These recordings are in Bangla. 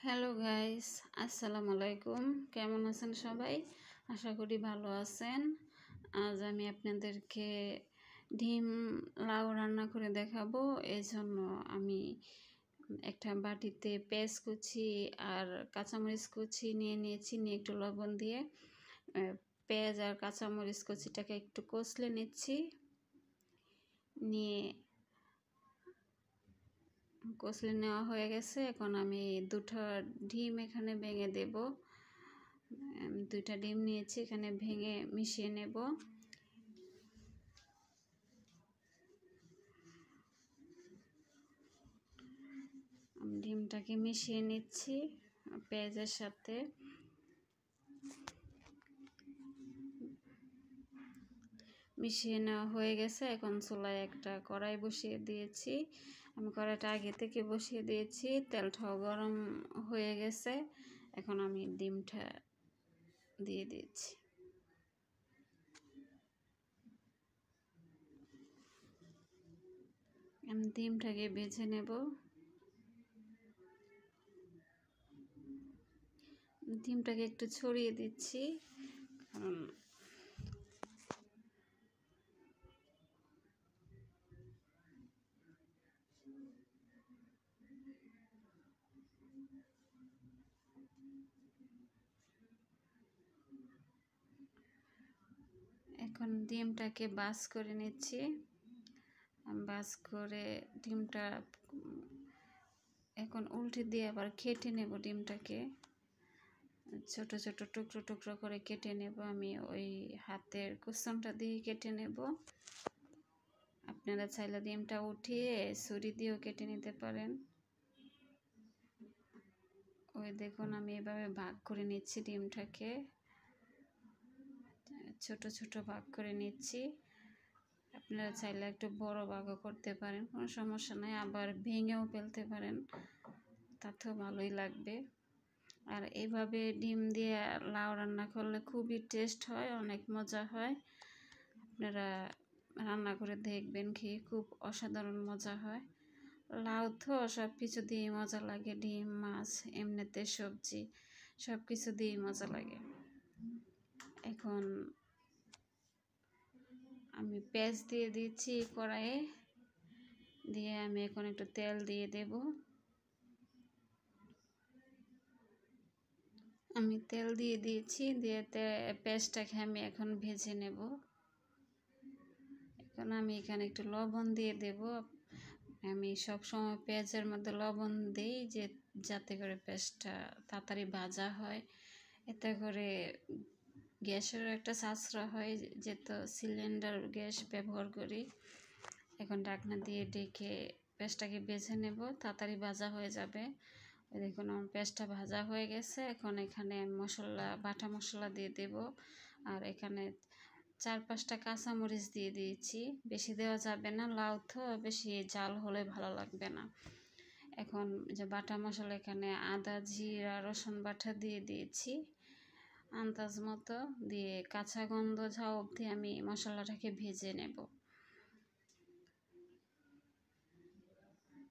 হ্যালো গাইস, আসসালামু আলাইকুম। কেমন আছেন সবাই? আশা করি ভালো আছেন। আজ আমি আপনাদেরকে ডিম লাউ রান্না করে দেখাবো। এই জন্য আমি একটা বাটিতে পেঁয়াজ কুচি আর কাঁচামরিচ কুচি নিয়েছি, নিয়ে একটু লবণ দিয়ে পেঁয়াজ আর কাঁচামরিচ কুচিটাকে একটু কষলে নিচ্ছি। নিয়ে কষলে নেওয়া হয়ে গেছে। এখন আমি দুটো ডিম এখানে ভেঙে দেব। দুইটা ডিম নিয়েছি, এখানে ভেঙে মিশিয়ে নেব। ডিমটাকে মিশিয়ে নিচ্ছি পেঁয়াজের সাথে। মিশিয়ে নেওয়া হয়ে গেছে। এখন চুলায় একটা কড়াই বসিয়ে দিয়েছি। আমি কড়াইটা আগে থেকে বসিয়ে দিয়েছি, তেলটাও গরম হয়ে গেছে। এখন আমি ডিমটা দিয়ে দিচ্ছি। আমি ডিমটাকে ভেজে নেব। ডিমটাকে একটু ছড়িয়ে দিচ্ছি, কারণ এখন ডিমটাকে বাস করে নিচ্ছি। বাস করে ডিমটা এখন উল্টে দিয়ে আবার কেটে নেব। ডিমটাকে ছোট ছোট টুকরো টুকরো করে কেটে নেব। আমি ওই হাতের কুসুমটা দিয়ে কেটে নেব। আপনারা চাইলে ডিমটা উঠিয়ে ছুরি দিয়েও কেটে নিতে পারেন। ওই দেখুন, আমি এভাবে ভাগ করে নিচ্ছি ডিমটাকে, ছোট ছোট ভাগ করে নিচ্ছি। আপনারা চাইলে একটু বড় ভাগও করতে পারেন, কোনো সমস্যা নাই। আবার ভেঙেও ফেলতে পারেন, তাতেও ভালোই লাগবে। আর এইভাবে ডিম দিয়ে লাউ রান্না করলে খুবই টেস্ট হয়, অনেক মজা হয়। আপনারা রান্না করে দেখবেন, খেয়ে খুব অসাধারণ মজা হয়। লাউ তো সব কিছু দিয়ে মজা লাগে, ডিম, মাছ, এমনিতে সবজি সব কিছু দিয়েই মজা লাগে। এখন আমি পেঁয়াজ দিয়ে দিচ্ছি কড়াইয়ে, দিয়ে আমি এখন একটু তেল দিয়ে দেব। আমি তেল দিয়ে দিয়েছি, দিয়ে পেঁয়াজটাকে আমি এখন ভেজে নেব। এখন আমি এখানে একটু লবণ দিয়ে দেব। আমি সবসময় পেঁয়াজের মধ্যে লবণ দিই, যাতে করে পেঁয়াজটা তাড়াতাড়ি ভাজা হয়। এতে করে গ্যাসেরও একটা সাশ্রয় হয়, যেহেতু সিলিন্ডার গ্যাস ব্যবহার করি। এখন ঢাকনা দিয়ে ঢেকে পেঁয়াজটাকে ভেজে নেব, তাড়াতাড়ি ভাজা হয়ে যাবে। দেখুন, আমার পেঁয়াজটা ভাজা হয়ে গেছে। এখন এখানে মশলা, বাটা মশলা দিয়ে দেব। আর এখানে 4-5টা কাঁচামরিচ দিয়ে দিয়েছি, বেশি দেওয়া যাবে না, লাউ তো বেশি ঝাল হলে ভালো লাগবে না। এখন যে বাটা মশলা, এখানে আদা, জিরা, রসুন বাটা দিয়ে দিয়েছি আন্দাজ মতো, দিয়ে কাঁচা গন্ধ যাওয়া অবধি আমি মশলাটাকে ভেজে নেব।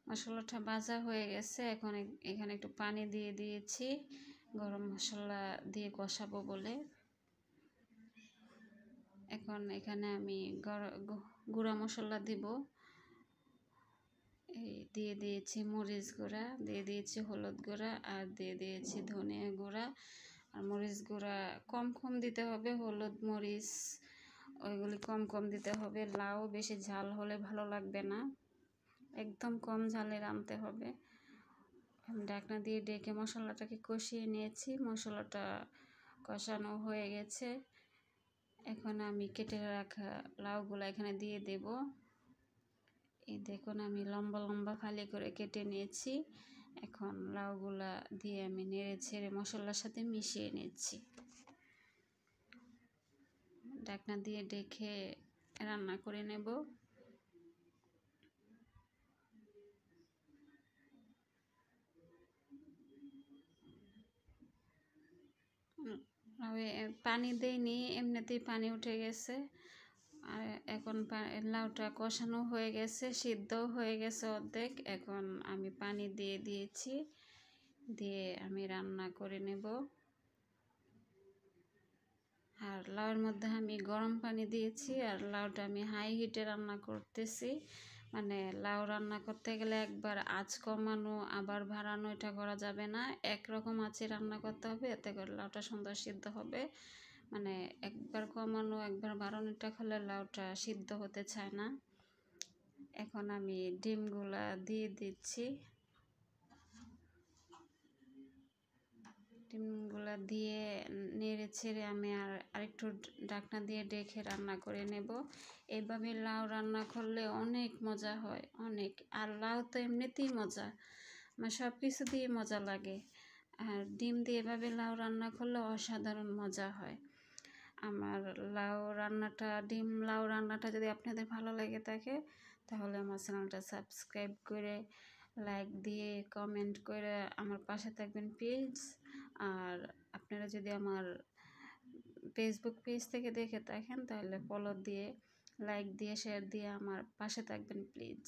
মশলাটা ভাজা হয়ে গেছে। এখন এখানে একটু পানি দিয়ে দিয়েছি, গরম মশলা দিয়ে কষাবো বলে। এখন এখানে আমি গুঁড়া মশলা দিব। এই দিয়ে দিয়েছি মরিচ গুঁড়া, দিয়ে দিয়েছি হলুদ গুঁড়া, আর দিয়ে দিয়েছি ধনিয়া গুঁড়া। আর মরিচ গুঁড়া কম কম দিতে হবে, হলুদ মরিচ ওইগুলি কম কম দিতে হবে। লাউ বেশি ঝাল হলে ভালো লাগবে না, একদম কম ঝালে রাঁধতে হবে। ঢাকনা দিয়ে ডেকে মশলাটাকে কষিয়ে নিয়েছি। মশলাটা কষানো হয়ে গেছে। এখন আমি কেটে রাখা লাউগুলো এখানে দিয়ে দেব। এই দেখুন, আমি লম্বা লম্বা ফালি করে কেটে নিয়েছি। এখন লাউগুলা দিয়ে আমি নেড়ে ছেড়ে মশলার সাথে মিশিয়ে নিচ্ছি। ঢাকনা দিয়ে ডেকে রান্না করে নেব। পানি দেইনি, এমনিতেই পানি উঠে গেছে। আর এখন লাউটা কষানো হয়ে গেছে, সিদ্ধও হয়ে গেছে অর্ধেক। এখন আমি পানি দিয়ে দিয়েছি, দিয়ে আমি রান্না করে নেব। আর লাউয়ের মধ্যে আমি গরম পানি দিয়েছি, আর লাউটা আমি হাই হিটে রান্না করতেছি। মানে লাউ রান্না করতে গেলে একবার আঁচ কমানো আবার বাড়ানো এটা করা যাবে না, একরকম আঁচে রান্না করতে হবে, এতে করে লাউটা সুন্দর সিদ্ধ হবে। মানে একবার কমানো একবার বাড়ানোটা হলে লাউটা সিদ্ধ হতে চায় না। এখন আমি ডিমগুলা দিয়ে দিচ্ছি। ডিমগুলা দিয়ে নেড়ে ছেড়ে আমি আরেকটু ঢাকনা দিয়ে ঢেকে রান্না করে নেব। এইভাবে লাউ রান্না করলে অনেক মজা হয়, অনেক। আর লাউ তো এমনিতেই মজা, আমার সব কিছু দিয়ে মজা লাগে। আর ডিম দিয়ে এভাবে লাউ রান্না করলে অসাধারণ মজা হয়। আমার ডিম লাউ রান্নাটা যদি আপনাদের ভালো লেগে থাকে তাহলে আমার চ্যানেলটা সাবস্ক্রাইব করে, লাইক দিয়ে, কমেন্ট করে আমার পাশে থাকবেন প্লিজ। আর আপনারা যদি আমার ফেসবুক পেজ থেকে দেখে থাকেন তাহলে ফলো দিয়ে, লাইক দিয়ে, শেয়ার দিয়ে আমার পাশে থাকবেন প্লিজ।